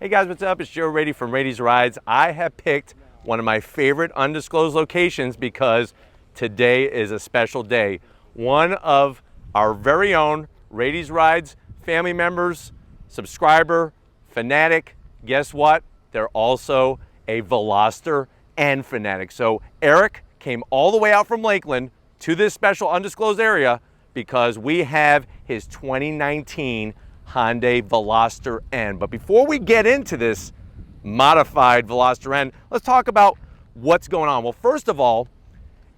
Hey guys, what's up? It's Joe Rady from Rady's Rides. I have picked one of my favorite undisclosed locations because today is a special day. One of our very own Rady's Rides family members, subscriber, fanatic, guess what? They're also a Veloster N fanatic. So Eric came all the way out from Lakeland to this special undisclosed area because we have his 2019 Hyundai Veloster N. But before we get into this modified Veloster N, let's talk about what's going on. Well, first of all,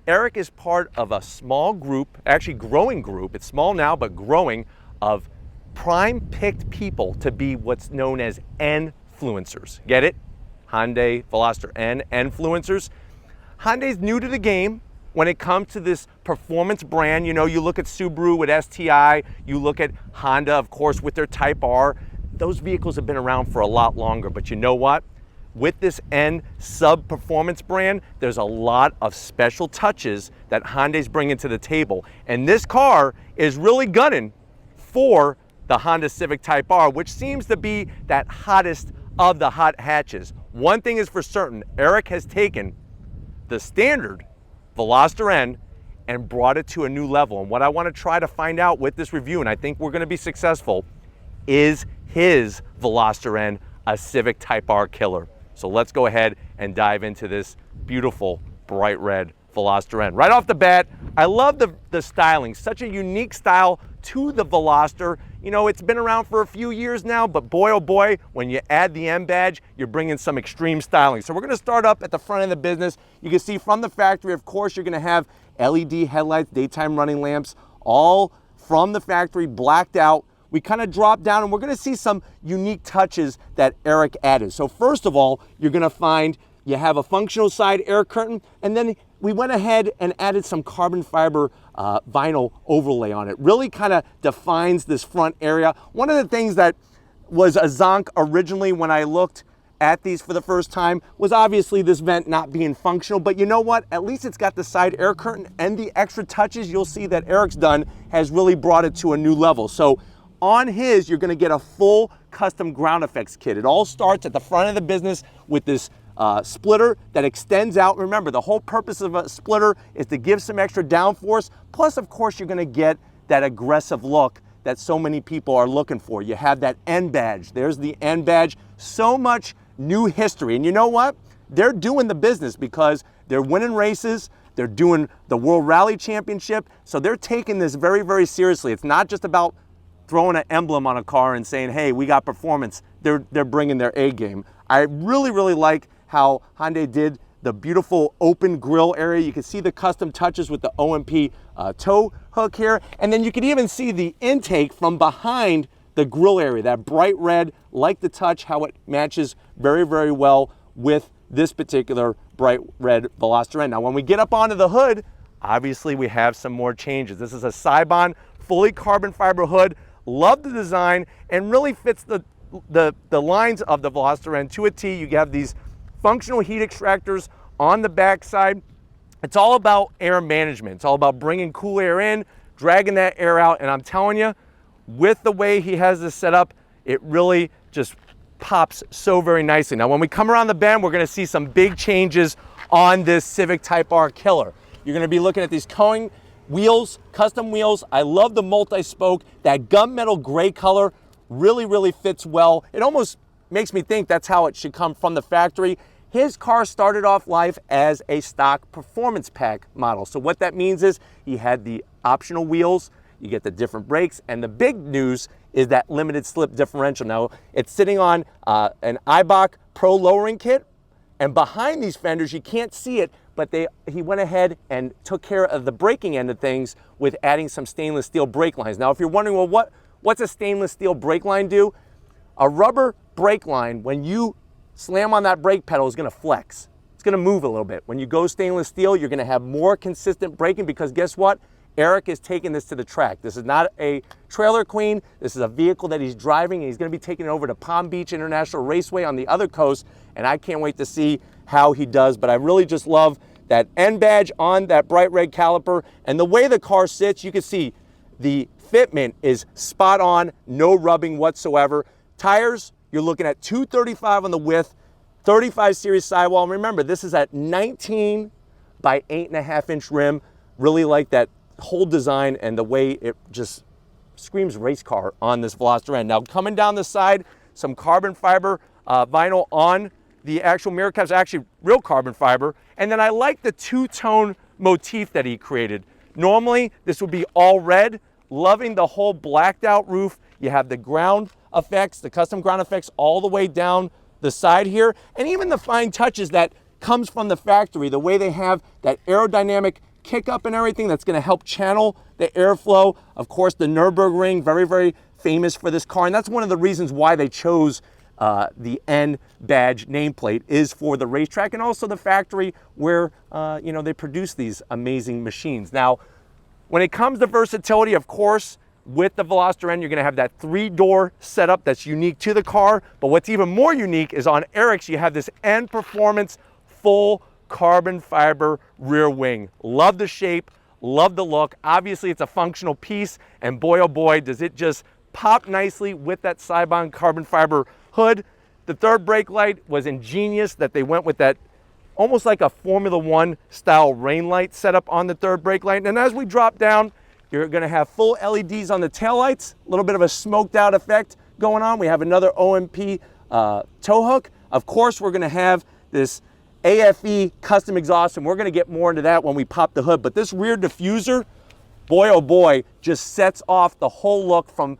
Eric is part of a small group, actually growing group, it's small now, but growing, of prime-picked people to be what's known as N-fluencers. Get it? Hyundai Veloster N, N-fluencers. Hyundai's new to the game when it comes to this performance brand. You know, you look at Subaru with STI, you look at Honda, of course, with their Type R. Those vehicles have been around for a lot longer, but you know what? With this N sub-performance brand, there's a lot of special touches that Hyundai's bringing to the table. And this car is really gunning for the Honda Civic Type R, which seems to be that hottest of the hot hatches. One thing is for certain, Eric has taken the standard Veloster N and brought it to a new level. And what I want to try to find out with this review, and I think we're going to be successful, is his Veloster N a Civic Type R killer? So let's go ahead and dive into this beautiful bright red Veloster N. Right off the bat, I love the styling. Such a unique style to the Veloster. You know, it's been around for a few years now, but boy, oh boy, when you add the M badge, you're bringing some extreme styling. So we're gonna start up at the front of the business. You can see from the factory, of course, you're gonna have LED headlights, daytime running lamps, all from the factory, blacked out. We kind of drop down and we're gonna see some unique touches that Eric added. So first of all, you're gonna find you have a functional side air curtain, and then we went ahead and added some carbon fiber vinyl overlay on it. Really kind of defines this front area. One of the things that was a zonk originally when I looked at these for the first time was obviously this vent not being functional, but you know what? At least it's got the side air curtain, and the extra touches you'll see that Eric's done has really brought it to a new level. So on his, you're gonna get a full custom ground effects kit. It all starts at the front of the business with this splitter that extends out. Remember, the whole purpose of a splitter is to give some extra downforce. Plus, of course, you're gonna get that aggressive look that so many people are looking for. You have that N badge. There's the N badge. So much new history. And you know what? They're doing the business because they're winning races. They're doing the World Rally Championship. So they're taking this very, very seriously. It's not just about throwing an emblem on a car and saying, hey, we got performance. They're bringing their A game. I really, really like how Hyundai did the beautiful open grille area. You can see the custom touches with the OMP tow hook here. And then you can even see the intake from behind the grille area, that bright red, like the touch, how it matches very, very well with this particular bright red Veloster N. Now, when we get up onto the hood, obviously we have some more changes. This is a Cybon, fully carbon fiber hood. Love the design and really fits the lines of the Veloster N to a T. You have these functional heat extractors on the back side. It's all about air management. It's all about bringing cool air in, dragging that air out, and I'm telling you, with the way he has this set up, it really just pops so very nicely. Now, when we come around the bend, we're gonna see some big changes on this Civic Type R killer. You're gonna be looking at these Konig wheels, custom wheels. I love the multi-spoke. That gunmetal gray color really, really fits well. It almost makes me think that's how it should come from the factory. His car started off life as a stock performance pack model. So what that means is he had the optional wheels, you get the different brakes, and the big news is that limited slip differential. Now, it's sitting on an Eibach Pro lowering kit, and behind these fenders, you can't see it, but he went ahead and took care of the braking end of things with adding some stainless steel brake lines. Now, if you're wondering, well, what's a stainless steel brake line do? A rubber brake line, when you slam on that brake pedal, is gonna flex. It's gonna move a little bit. When you go stainless steel, you're gonna have more consistent braking because guess what? Eric is taking this to the track. This is not a trailer queen. This is a vehicle that he's driving, and he's gonna be taking it over to Palm Beach International Raceway on the other coast, and I can't wait to see how he does. But I really just love that N badge on that bright red caliper, and the way the car sits, you can see the fitment is spot on, no rubbing whatsoever. Tires, you're looking at 235 on the width, 35 series sidewall. And remember, this is at 19 by 8.5-inch rim. Really like that whole design and the way it just screams race car on this Veloster N. Now coming down the side, some carbon fiber vinyl on the actual mirror caps, actually real carbon fiber. And then I like the two-tone motif that he created. Normally this would be all red. Loving the whole blacked out roof. You have the ground effects, the custom ground effects all the way down the side here, and even the fine touches that comes from the factory, the way they have that aerodynamic kick up and everything that's going to help channel the airflow. Of course, the Nürburgring, very, very famous for this car, and that's one of the reasons why they chose the N badge nameplate, is for the racetrack and also the factory where you know, they produce these amazing machines. Now, when it comes to versatility, of course, with the Veloster N, you're gonna have that 3-door setup that's unique to the car. But what's even more unique is on Eric's, you have this N Performance full carbon fiber rear wing. Love the shape, love the look. Obviously, it's a functional piece, and boy, oh boy, does it just pop nicely with that Cybon carbon fiber hood. The third brake light was ingenious that they went with that almost like a Formula One style rain light setup on the third brake light. And as we drop down, you're gonna have full LEDs on the taillights, a little bit of a smoked out effect going on. We have another OMP tow hook. Of course, we're gonna have this AFE custom exhaust, and we're gonna get more into that when we pop the hood. But this rear diffuser, boy oh boy, just sets off the whole look from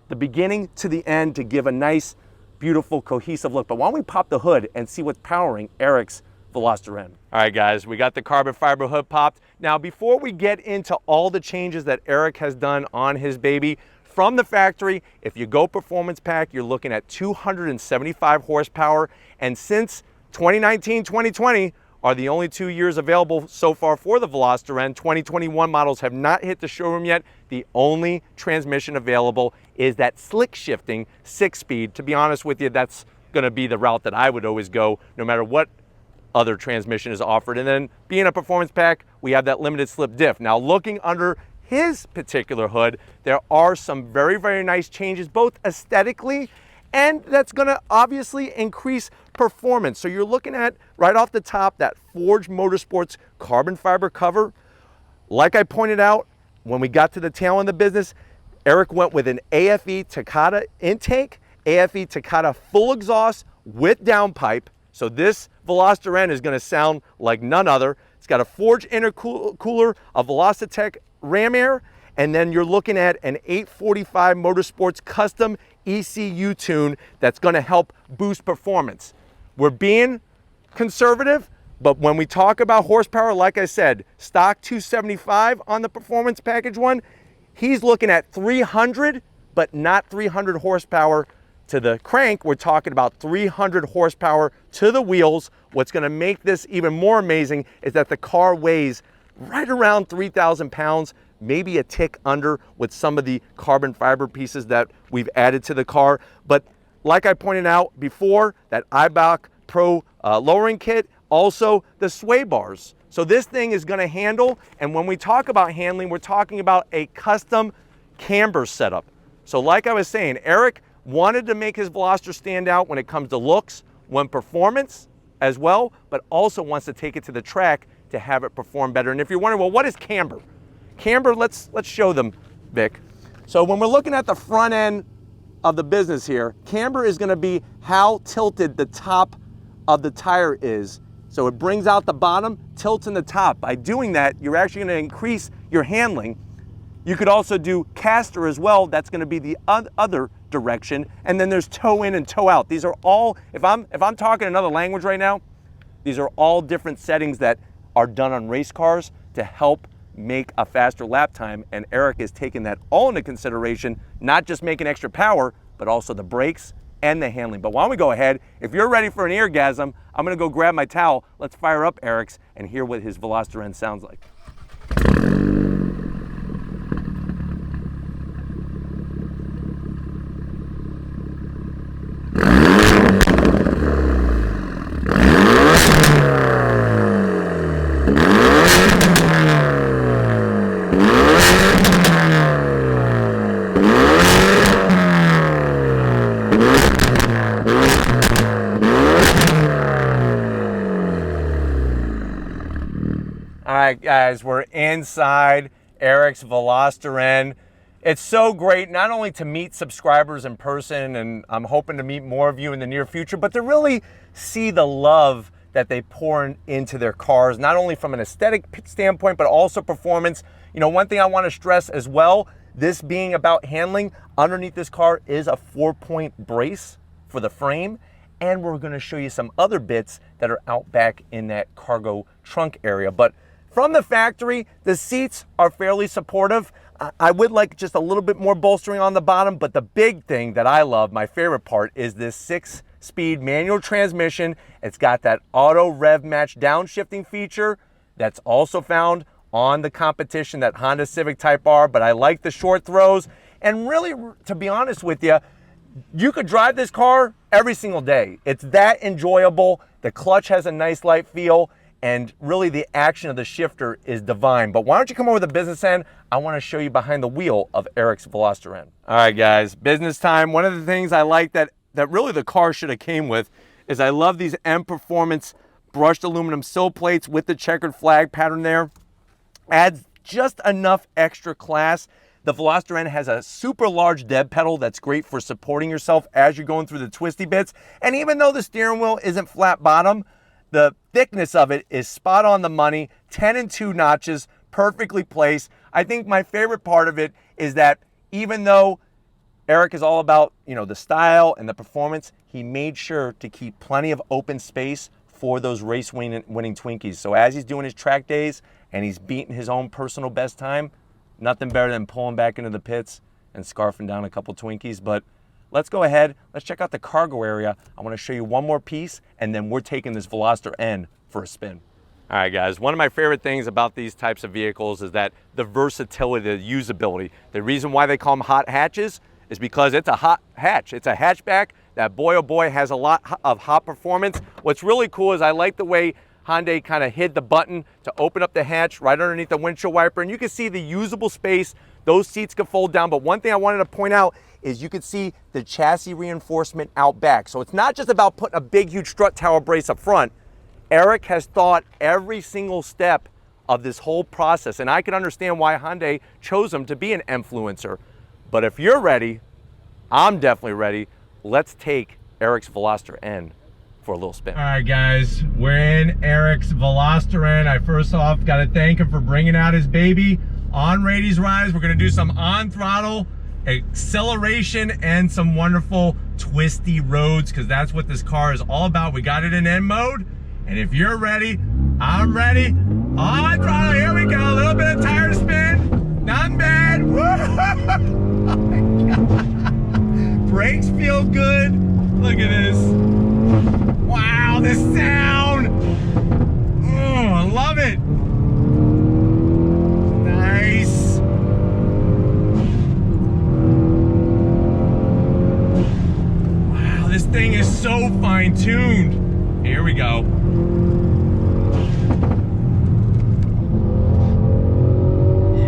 the beginning to the end to give a nice, beautiful, cohesive look. But why don't we pop the hood and see what's powering Eric's Veloster N. All right, guys, we got the carbon fiber hood popped. Now, before we get into all the changes that Eric has done on his baby from the factory, if you go performance pack, you're looking at 275 horsepower. And since 2019, 2020 are the only 2 years available so far for the Veloster N, 2021 models have not hit the showroom yet. The only transmission available is that slick shifting 6-speed. To be honest with you, that's gonna be the route that I would always go no matter what other transmission is offered. And then being a performance pack, we have that limited slip diff. Now, looking under his particular hood, there are some very, very nice changes, both aesthetically, and that's gonna obviously increase performance. So you're looking at, right off the top, that Forged Motorsports carbon fiber cover. Like I pointed out, when we got to the tail end of the business, Eric went with an AFE Takata intake, AFE Takata full exhaust with downpipe. So this Veloster N is gonna sound like none other. It's got a forged intercooler, a Velocitec ram air, and then you're looking at an 845 Motorsports custom ECU tune that's gonna help boost performance. We're being conservative, but when we talk about horsepower, like I said, stock 275 on the performance package one, he's looking at 300, but not 300 horsepower to the crank. We're talking about 300 horsepower to the wheels. What's gonna make this even more amazing is that the car weighs right around 3,000 pounds, maybe a tick under with some of the carbon fiber pieces that we've added to the car. But like I pointed out before, that Eibach Pro lowering kit, also the sway bars. So this thing is gonna handle, and when we talk about handling, we're talking about a custom camber setup. So like I was saying, Eric wanted to make his Veloster stand out when it comes to looks, when performance as well, but also wants to take it to the track to have it perform better. And if you're wondering, well, what is camber? Camber, let's show them, Vic. So when we're looking at the front end of the business here, camber is gonna be how tilted the top of the tire is. So it brings out the bottom, tilts in the top. By doing that, you're actually gonna increase your handling. You could also do caster as well. That's gonna be the other direction. And then there's toe in and toe out. These are all, if I'm talking another language right now, these are all different settings that are done on race cars to help make a faster lap time. And Eric is taking that all into consideration, not just making extra power, but also the brakes and the handling. But why don't we go ahead, if you're ready for an eargasm, I'm gonna go grab my towel. Let's fire up Eric's and hear what his Veloster N sounds like. right, guys, we're inside Eric's Veloster N. It's so great not only to meet subscribers in person, and I'm hoping to meet more of you in the near future, but to really see the love that they pour into their cars, not only from an aesthetic standpoint, but also performance. You know, one thing I want to stress as well, this being about handling, underneath this car is a 4-point brace for the frame, and we're going to show you some other bits that are out back in that cargo trunk area. But from the factory, the seats are fairly supportive. I would like just a little bit more bolstering on the bottom, but the big thing that I love, my favorite part, is this 6-speed manual transmission. It's got that auto rev match downshifting feature that's also found on the competition, that Honda Civic Type R, but I like the short throws. And really, to be honest with you, you could drive this car every single day. It's that enjoyable. The clutch has a nice light feel, and really the action of the shifter is divine. But why don't you come over to the business end? I want to show you behind the wheel of Eric's Veloster N. All right, guys, business time. One of the things I like that really the car should have came with is I love these M Performance brushed aluminum sill plates with the checkered flag pattern there. Adds just enough extra class. The Veloster N has a super large dead pedal that's great for supporting yourself as you're going through the twisty bits. And even though the steering wheel isn't flat bottom, the thickness of it is spot on the money. 10 and 2 notches, perfectly placed. I think my favorite part of it is that even though Eric is all about, you know, the style and the performance, he made sure to keep plenty of open space for those race winning Twinkies. So as he's doing his track days and he's beating his own personal best time, nothing better than pulling back into the pits and scarfing down a couple Twinkies. But let's go ahead, let's check out the cargo area. I want to show you one more piece, and then we're taking this Veloster N for a spin. All right, guys, one of my favorite things about these types of vehicles is that the versatility, the usability. The reason why they call them hot hatches is because it's a hot hatch. It's a hatchback that, boy oh boy, has a lot of hot performance. What's really cool is I like the way Hyundai kind of hid the button to open up the hatch right underneath the windshield wiper, and you can see the usable space. Those seats can fold down, but one thing I wanted to point out is you can see the chassis reinforcement out back. So it's not just about putting a big, huge strut tower brace up front. Eric has thought every single step of this whole process, and I can understand why Hyundai chose him to be an influencer. But if you're ready, I'm definitely ready. Let's take Eric's Veloster N for a little spin. All right, guys, we're in Eric's Veloster N. I first off got to thank him for bringing out his baby on Rady's Rise. We're going to do some on throttle acceleration and some wonderful twisty roads, because that's what this car is all about. We got it in N mode, and if you're ready, I'm ready. On throttle, here we go. A little bit of tire spin, not bad. Oh my God. Brakes feel good. Look at this. Wow, this sound. Oh, I love it. Nice. Wow, this thing is so fine-tuned. Here we go.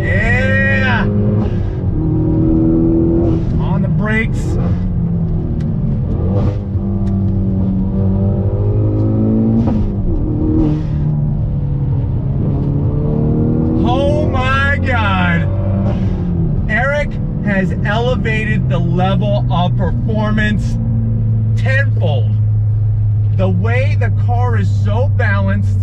Yeah. On the brakes. Has elevated the level of performance tenfold. The way the car is so balanced,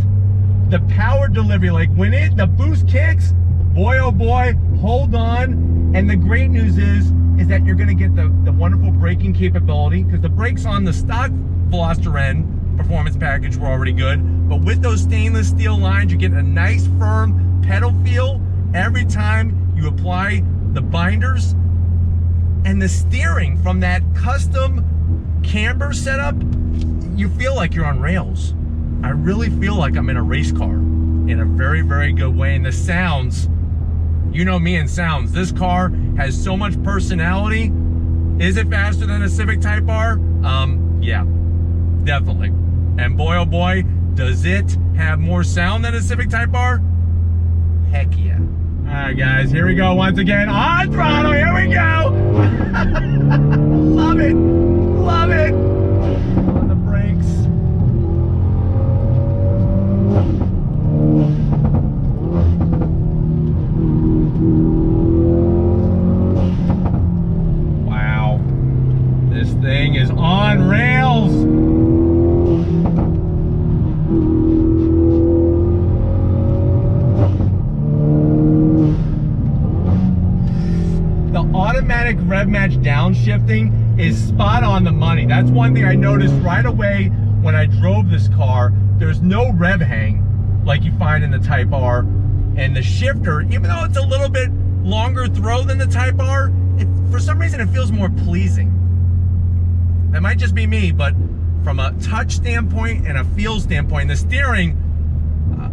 the power delivery, like when the boost kicks, boy oh boy, hold on. And the great news is that you're gonna get the wonderful braking capability, because the brakes on the stock Veloster N performance package were already good, but with those stainless steel lines, you get a nice firm pedal feel every time you apply the binders. And the steering from that custom camber setup, you feel like you're on rails. I really feel like I'm in a race car in a very, very good way. And the sounds, you know me and sounds, this car has so much personality. Is it faster than a Civic Type R? Yeah, definitely. And boy, oh boy, does it have more sound than a Civic Type R? Heck yeah. All right, guys, here we go once again. On throttle, here we go. Love it, love it. On the brakes. thing is on rails. The automatic rev match downshifting is spot on the money. That's one thing I noticed right away when I drove this car. There's no rev hang like you find in the Type R. And the shifter, even though it's a little bit longer throw than the Type R, for some reason it feels more pleasing. That might just be me, but from a touch standpoint and a feel standpoint, the steering,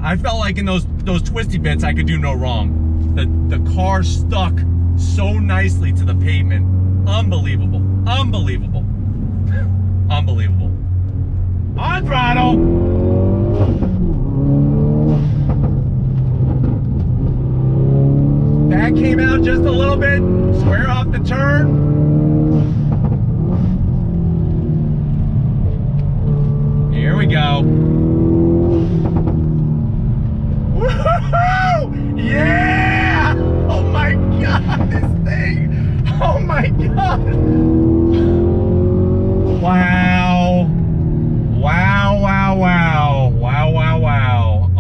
I felt like in those twisty bits I could do no wrong. The car stuck so nicely to the pavement. Unbelievable, unbelievable, unbelievable. On throttle. That came out just a little bit. Square off the turn. Here we go. Woo-hoo-hoo! Yeah! Oh my God, this thing! Oh my God! Wow! Wow, wow, wow. Wow, wow, wow.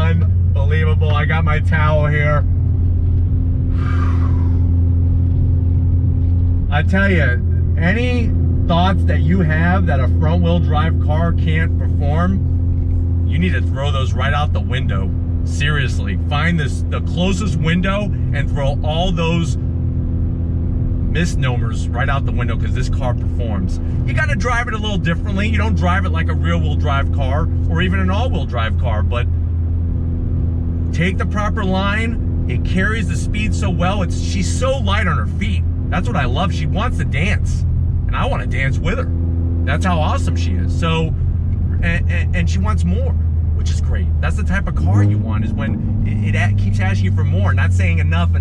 Unbelievable. I got my towel here. I tell you, any thoughts that you have that a front-wheel drive car can't perform, you need to throw those right out the window. Seriously, find the closest window and throw all those misnomers right out the window, because this car performs. You got to drive it a little differently. You don't drive it like a rear-wheel drive car or even an all-wheel drive car, but take the proper line. It carries the speed so well. She's so light on her feet. That's what I love. She wants to dance, and I want to dance with her. That's how awesome she is. So, and she wants more, which is great. That's the type of car you want, is when it keeps asking you for more, not saying enough,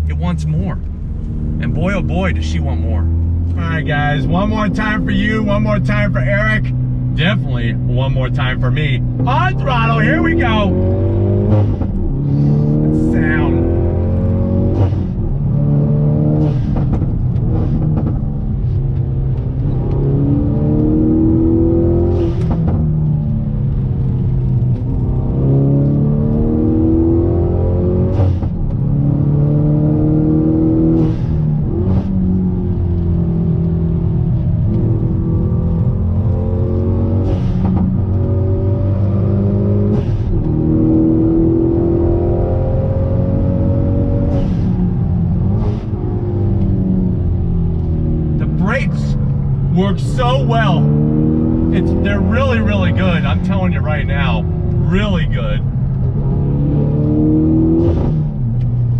it wants more. And boy, oh boy, does she want more. All right, guys, one more time for you, one more time for Eric. Definitely one more time for me. On throttle, here we go. That sound. Works so well. They're really, really good. I'm telling you right now, really good.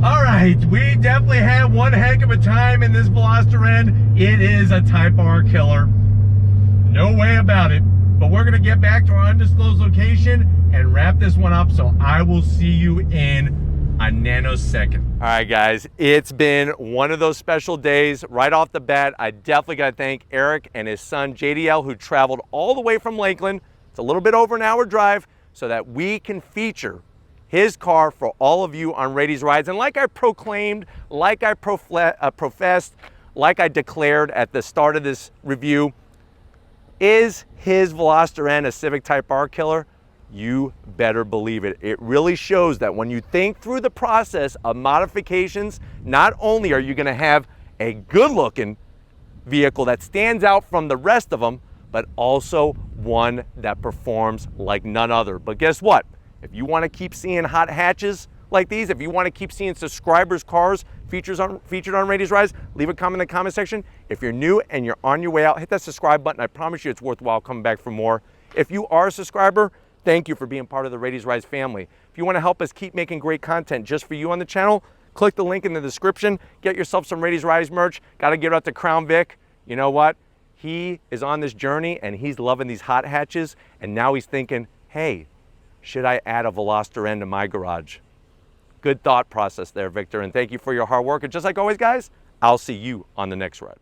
All right, we definitely had one heck of a time in this Veloster N. It is a Type R killer. No way about it. But we're gonna get back to our undisclosed location and wrap this one up. So I will see you in a nanosecond. All right, guys, it's been one of those special days. Right off the bat, I definitely got to thank Eric and his son JDL, who traveled all the way from Lakeland. It's a little bit over an hour drive, so that we can feature his car for all of you on Rady's Rides. And like I proclaimed, like I professed, like I declared at the start of this review, is his Veloster N a Civic Type R killer? You better believe it. It really shows that when you think through the process of modifications, not only are you going to have a good-looking vehicle that stands out from the rest of them, but also one that performs like none other. But guess what? If you want to keep seeing hot hatches like these, if you want to keep seeing subscribers' cars featured on Rady's Rides, leave a comment in the comment section. If you're new and you're on your way out, hit that subscribe button. I promise you it's worthwhile coming back for more. If you are a subscriber, thank you for being part of the Rady's Rides family. If you want to help us keep making great content just for you on the channel, click the link in the description. Get yourself some Rady's Rides merch. Got to give it up to Crown Vic. You know what? He is on this journey and he's loving these hot hatches. And now he's thinking, hey, should I add a Veloster N to my garage? Good thought process there, Victor. And thank you for your hard work. And just like always, guys, I'll see you on the next ride.